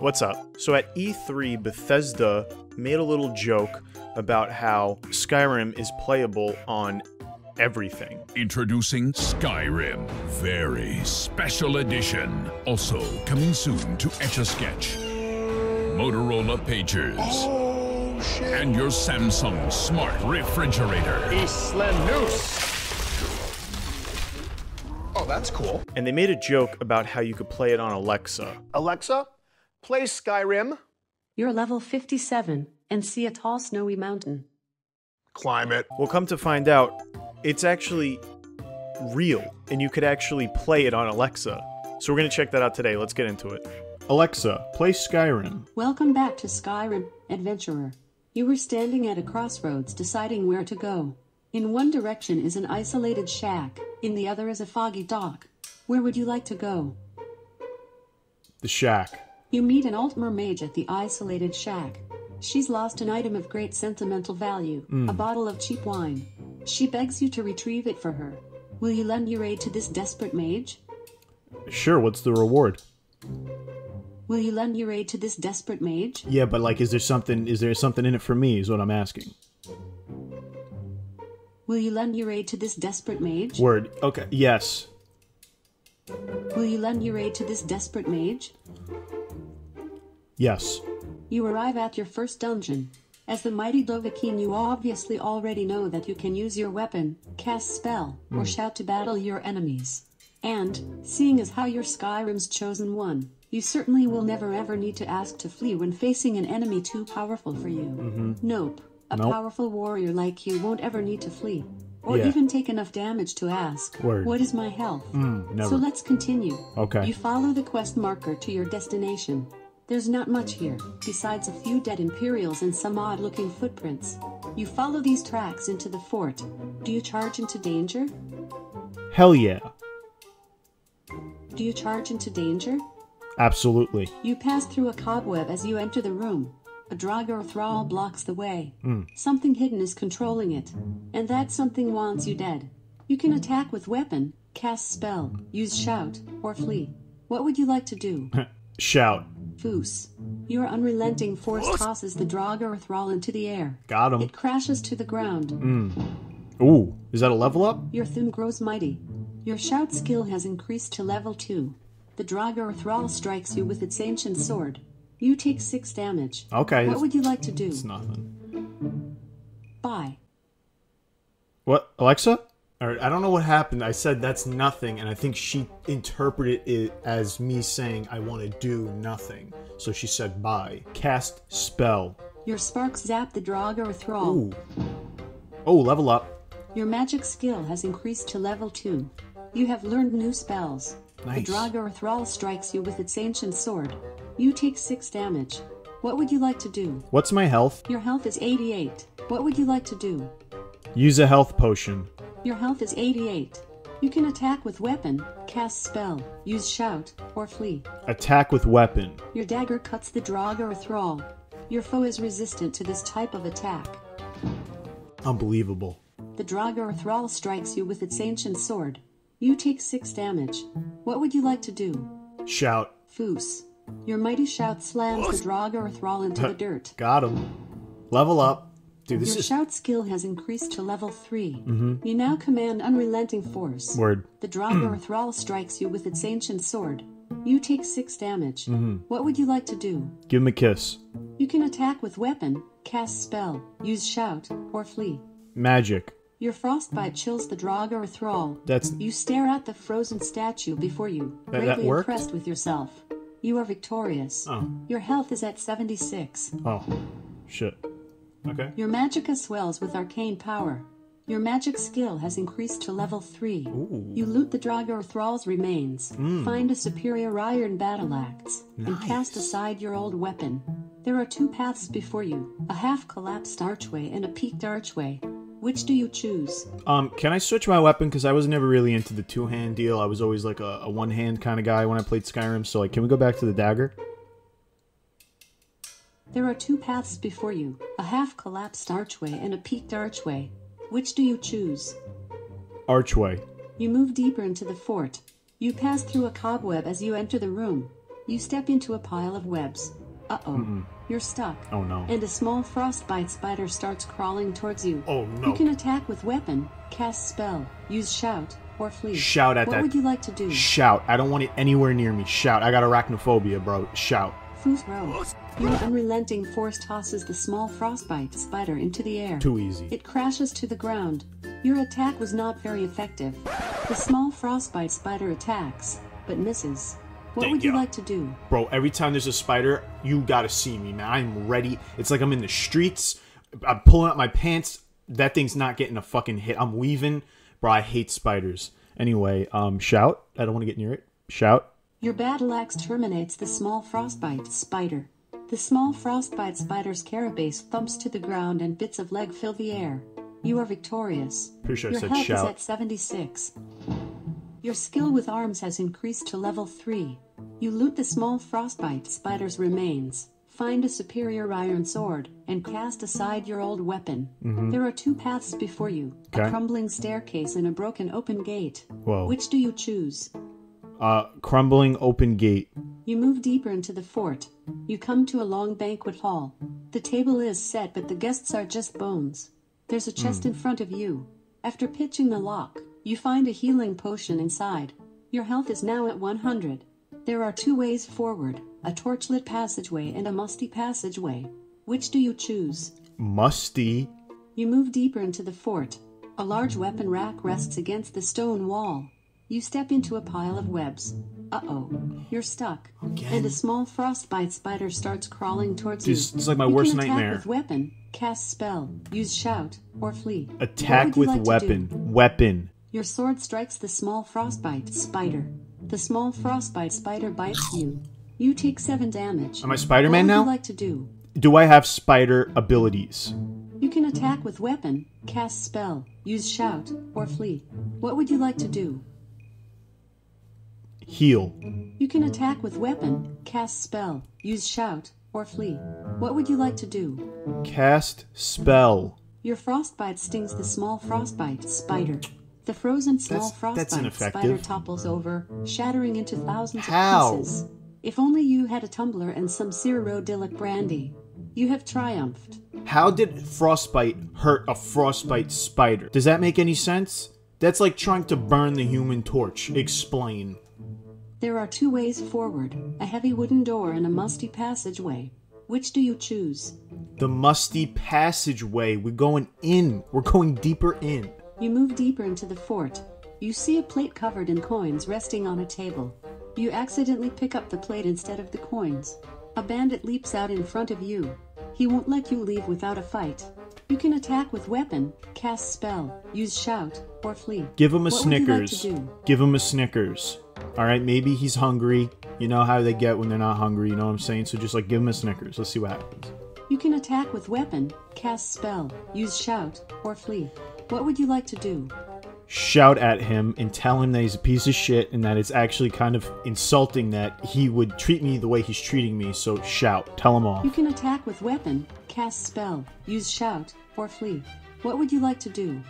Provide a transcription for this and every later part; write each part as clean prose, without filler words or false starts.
What's up? So at E3, Bethesda made a little joke about how Skyrim is playable on everything. Introducing Skyrim, very special edition. Also coming soon to Etch-a-Sketch, Motorola Pagers, and your Samsung Smart Refrigerator. Isla-noose. Oh, that's cool. And they made a joke about how you could play it on Alexa. Alexa, play Skyrim. You're level 57 and see a tall snowy mountain. Climb it. Well, come to find out, it's actually real, and you could actually play it on Alexa. So we're going to check that out today. Let's get into it. Alexa, play Skyrim. Welcome back to Skyrim, adventurer. You were standing at a crossroads deciding where to go. In one direction is an isolated shack, in the other is a foggy dock. Where would you like to go? The shack. You meet an Altmer mage at the isolated shack. She's lost an item of great sentimental value, a bottle of cheap wine. She begs you to retrieve it for her. Will you lend your aid to this desperate mage? Sure, what's the reward? Will you lend your aid to this desperate mage? Yeah, but like, is there something in it for me, is what I'm asking. Will you lend your aid to this desperate mage? Word. Okay, yes. Will you lend your aid to this desperate mage? Yes. You arrive at your first dungeon. As the mighty Dovahkiin, you obviously already know that you can use your weapon, cast spell, or shout to battle your enemies. And, seeing as how you're Skyrim's chosen one, you certainly will never ever need to ask to flee when facing an enemy too powerful for you. Nope. A powerful warrior like you won't ever need to flee, or even take enough damage to ask, Word. What is my health? Never. So let's continue. Okay. You follow the quest marker to your destination. There's not much here, besides a few dead Imperials and some odd-looking footprints. You follow these tracks into the fort. Do you charge into danger? Hell yeah. Do you charge into danger? Absolutely. You pass through a cobweb as you enter the room. A Draugr thrall blocks the way. Something hidden is controlling it. And that something wants you dead. You can attack with weapon, cast spell, use shout, or flee. What would you like to do? Shout. Foos. Your unrelenting force tosses the Draugr thrall into the air. Got him. It crashes to the ground. Ooh, is that a level up? Your thum grows mighty. Your shout skill has increased to level 2. The Draugr thrall strikes you with its ancient sword. You take 6 damage. Okay. What would you like to do? It's nothing. Bye. What? Alexa? Alright, I don't know what happened. I said that's nothing, and I think she interpreted it as me saying I want to do nothing. So she said bye. Cast spell. Your sparks zap the Draugr thrall. Ooh. Oh, level up. Your magic skill has increased to level 2. You have learned new spells. Nice. The Draugr thrall strikes you with its ancient sword. You take 6 damage. What would you like to do? What's my health? Your health is 88. What would you like to do? Use a health potion. Your health is 88. You can attack with weapon, cast spell, use shout, or flee. Attack with weapon. Your dagger cuts the Draugr thrall. Your foe is resistant to this type of attack. Unbelievable. The Draugr thrall strikes you with its ancient sword. You take 6 damage. What would you like to do? Shout. Foos. Your mighty shout slams the Draugr thrall into the dirt. Got him. Level up. Dude, this Your is... shout skill has increased to level 3. You now command unrelenting force. Word. The Draugr thrall strikes you with its ancient sword. You take 6 damage. What would you like to do? Give him a kiss. You can attack with weapon, cast spell, use shout, or flee. Magic. Your frostbite chills the Draugr thrall. That's... You stare at the frozen statue before you, That greatly worked? impressed with yourself. You are victorious. Oh. Your health is at 76. Oh. Shit. Okay. Your magicka swells with arcane power. Your magic skill has increased to level 3. Ooh. You loot the Draugr thrall's remains, find a superior iron battle axe, and cast aside your old weapon. There are 2 paths before you, a half-collapsed archway and a peaked archway. Which do you choose? Can I switch my weapon? Because I was never really into the 2-hand deal. I was always like a one-hand kind of guy when I played Skyrim. So, like, can we go back to the dagger? There are 2 paths before you, a half-collapsed archway and a peaked archway. Which do you choose? Archway. You move deeper into the fort. You pass through a cobweb as you enter the room. You step into a pile of webs. Uh-oh. You're stuck. Oh no. And a small frostbite spider starts crawling towards you. Oh no. You can attack with weapon, cast spell, use shout, or flee. Shout at that. What would you like to do? Shout. I don't want it anywhere near me. Shout. I got arachnophobia, bro. Shout. Foos row. Your unrelenting force tosses the small frostbite spider into the air. Too easy. It crashes to the ground. Your attack was not very effective. The small frostbite spider attacks, but misses. What would you like to do? Bro, every time there's a spider, you gotta see me, man. I'm ready. It's like I'm in the streets. I'm pulling up my pants. That thing's not getting a fucking hit. I'm weaving. Bro, I hate spiders. Anyway, shout. I don't want to get near it. Shout. Your battle axe terminates the small frostbite spider. The small frostbite spider's carapace thumps to the ground and bits of leg fill the air. You are victorious. Pretty sure I Your said health shout. is at 76. Your skill with arms has increased to level 3. You loot the small frostbite spider's remains, find a superior iron sword, and cast aside your old weapon. There are 2 paths before you, a crumbling staircase and a broken open gate. Whoa. Which do you choose? Crumbling open gate. You move deeper into the fort. You come to a long banquet hall. The table is set, but the guests are just bones. There's a chest in front of you. After pitching the lock, you find a healing potion inside. Your health is now at 100. There are 2 ways forward, a torchlit passageway and a musty passageway. Which do you choose? Musty. You move deeper into the fort. A large weapon rack rests against the stone wall. You step into a pile of webs. Uh-oh. You're stuck. Again? And a small frostbite spider starts crawling towards you. This is like my worst You can nightmare. attack with weapon, cast spell, use shout, or flee. Attack What would with you like to weapon. do? Weapon. Your sword strikes the small frostbite spider. The small frostbite spider bites you. You take 7 damage. Am I Spider-Man What would now? you like to do? Do I have spider abilities? You can attack with weapon, cast spell, use shout, or flee. What would you like to do? Heal. You can attack with weapon, cast spell, use shout, or flee. What would you like to do? Cast spell. Your frostbite stings the small frostbite spider. The frozen small That's frostbite ineffective. spider topples over, shattering into thousands How? of pieces. If only you had a tumbler and some Cyrodilic brandy. You have triumphed. How did frostbite hurt a frostbite spider? Does that make any sense? That's like trying to burn the Human Torch. Explain. There are 2 ways forward, a heavy wooden door and a musty passageway. Which do you choose? The musty passageway. We're going in. We're going deeper in. You move deeper into the fort. You see a plate covered in coins resting on a table. You accidentally pick up the plate instead of the coins. A bandit leaps out in front of you. He won't let you leave without a fight. You can attack with weapon, cast spell, use shout, or flee. Give him a What would you like Snickers. to do? Give him a Snickers. Alright, maybe he's hungry. You know how they get when they're not hungry, you know what I'm saying? So just like give him a Snickers. Let's see what happens. You can attack with weapon, cast spell, use shout, or flee. What would you like to do? Shout at him and tell him that he's a piece of shit and that it's actually kind of insulting that he would treat me the way he's treating me. So shout. Tell him off. You can attack with weapon, cast spell, use shout, or flee. What would you like to do?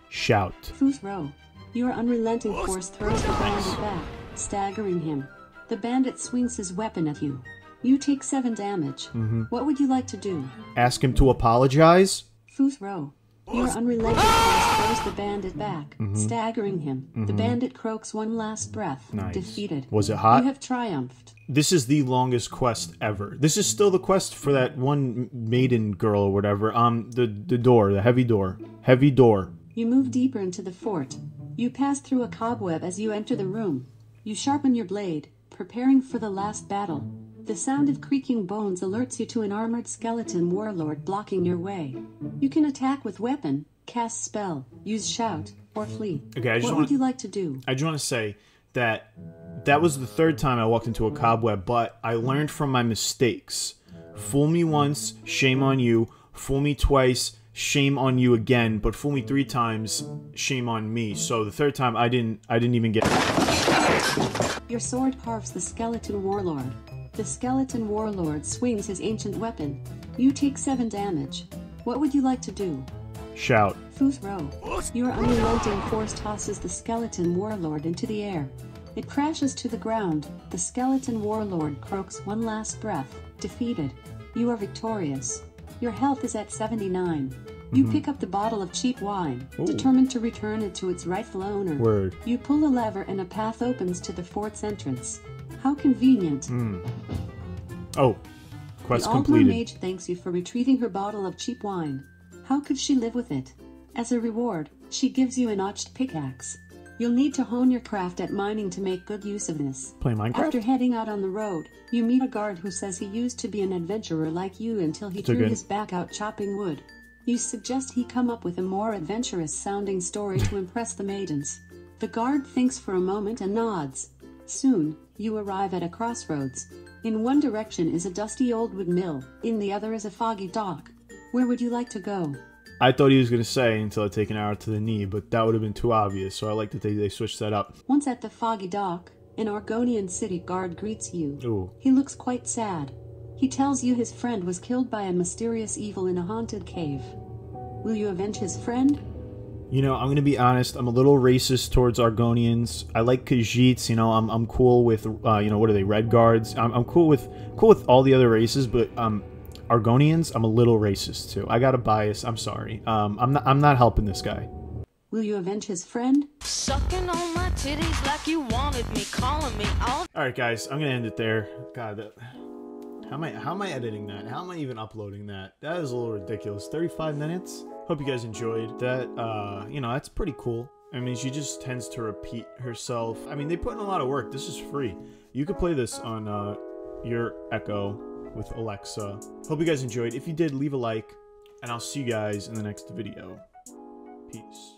Shout. Foos row. Your unrelenting force throws the bandit back, staggering him. The bandit swings his weapon at you. You take 7 damage. What would you like to do? Ask him to apologize? Foos row. Your unrelenting force throws the bandit back, staggering him. The bandit croaks one last breath, Nice. defeated. Was it hot? You have triumphed. This is the longest quest ever. This is still the quest for that one maiden girl or whatever. The door, the heavy door. Heavy door. You move deeper into the fort. You pass through a cobweb as you enter the room. You sharpen your blade, preparing for the last battle. The sound of creaking bones alerts you to an armored skeleton warlord blocking your way. You can attack with weapon, cast spell, use shout, or flee. Okay, I just what wanna- would you like to do? I just want to say that that was the 3rd time I walked into a cobweb, but I learned from my mistakes. Fool me once, shame on you. Fool me twice, shame on you again. But fool me 3 times, shame on me. So the 3rd time I didn't even get. Your sword carves the skeleton warlord. The skeleton warlord swings his ancient weapon. You take 7 damage. What would you like to do? Shout. Foos row. Your unrelenting force tosses the skeleton warlord into the air. It crashes to the ground. The skeleton warlord croaks one last breath. Defeated. You are victorious. Your health is at 79. You pick up the bottle of cheap wine, determined to return it to its rightful owner. Word. You pull a lever and a path opens to the fort's entrance. How convenient. Oh, quest The Aldmer completed. mage thanks you for retrieving her bottle of cheap wine. How could she live with it? As a reward, she gives you a notched pickaxe. You'll need to hone your craft at mining to make good use of this. Play Minecraft? After heading out on the road, you meet a guard who says he used to be an adventurer like you until he threw his back out chopping wood. You suggest he come up with a more adventurous sounding story to impress the maidens. The guard thinks for a moment and nods. Soon, you arrive at a crossroads. In one direction is a dusty old wood mill, in the other is a foggy dock. Where would you like to go? I thought he was going to say until I take an arrow to the knee, but that would have been too obvious, so I like that they switched that up. Once at the foggy dock, an Argonian city guard greets you. Ooh. He looks quite sad. He tells you his friend was killed by a mysterious evil in a haunted cave. Will you avenge his friend? You know, I'm going to be honest, I'm a little racist towards Argonians. I like Khajiits, you know, I'm cool with, you know, what are they, Red Guards? I'm cool with all the other races, but Argonians, I'm a little racist too. I got a bias, I'm sorry. I'm not helping this guy. Will you avenge his friend? Sucking on my titties like you wanted me, calling me all. Alright guys, I'm going to end it there. God, how am I editing that? How am I even uploading that? That is a little ridiculous. 35 minutes? Hope you guys enjoyed that. You know, that's pretty cool. I mean, she just tends to repeat herself. I mean, they put in a lot of work. This is free. You could play this on your Echo with Alexa. Hope you guys enjoyed. If you did, leave a like, and I'll see you guys in the next video. Peace.